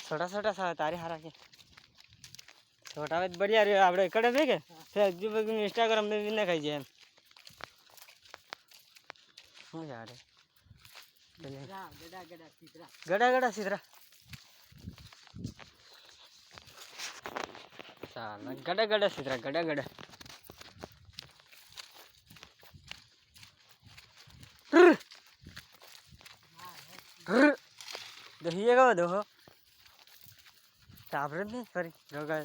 छोटा छोटा सा तारी हारा के छोटा वेद बढ़िया रे आपड़े कड़े में के फेसबुक में इंस्टाग्राम में भी ना खाई जे हूं यार गड़ा गड़ा सीधरा साला गड़ा गड़ा सीधरा गड़ा गड़ा देखिएगा देखो टावर नहीं सॉरी रोगा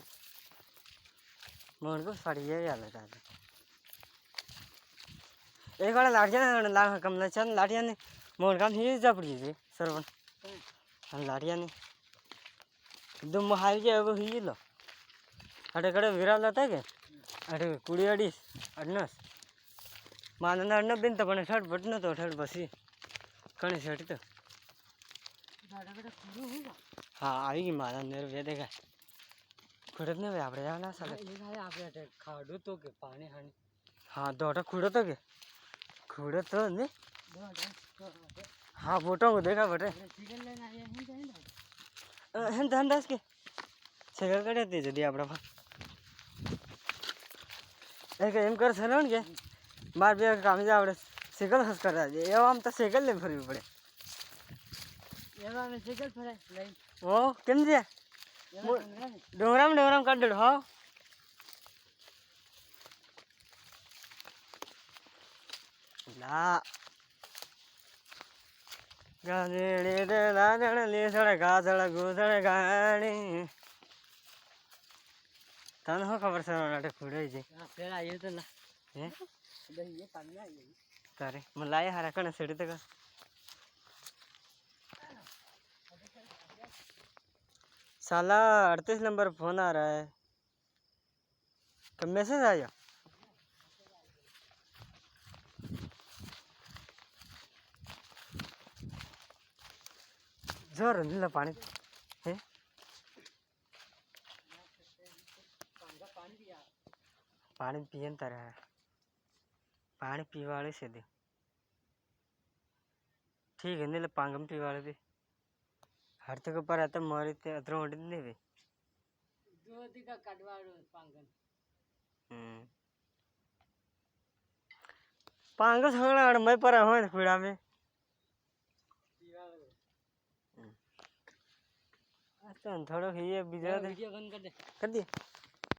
मोड़ को सड़ी है यार लगा एक बार लाठियाँ ला कमला चंद लाठियाँ ने मोड़ काम ही जा पड़ी थी सरवन हम लाठियाँ ने दुम हाल के अब ही लो अरे कड़े विराल लाता के अरे कुड़ी अड़ी अड़नस मानना अड़न बिन तो बने छठ बटन तो छठ बसी कने छठ तो हाँ आएगी माना मेरे वे देखा खुड़त नहीं आप जाना साले आप खाड़ो तो के पानी हानी हाँ दोटा खुड़ो तो के खुड़ो तो नहीं हाँ फोटो को देखा बटे हम तो अंदाज के छेगल कड़े थे जल्दी आप एक एम कर सरण के मार भी काम जा आवड़े साइकिल हंस कर दे ये हम तो साइकिल ले फरी पड़े में साइकिल फरे ओ केम जे डोंगराम काट दो हां ला गाने दे लाजण ले सड़े गाजड़ गुजड़ गाणी तन हो खबर सर अटे खुड़े जे पेड़ा ये तो ला हैं ये पानी आ गई तारे मलाया हरा कने सेड़ी तक साला 38 नंबर फोन आ रहा है कब मैसेज आया जोर नीला पानी है पानी पियन तरह है पानी पीवाले से दे ठीक है नीला पांगम पीवाले भी हर तक पर आता मारे ते अतरो उड़ नहीं वे दो दिका कटवाड़ो पांगन पांगल सगळा अड़ मैं पर हो खुड़ा में अच्छा थोड़ा ये वीडियो बंद कर दे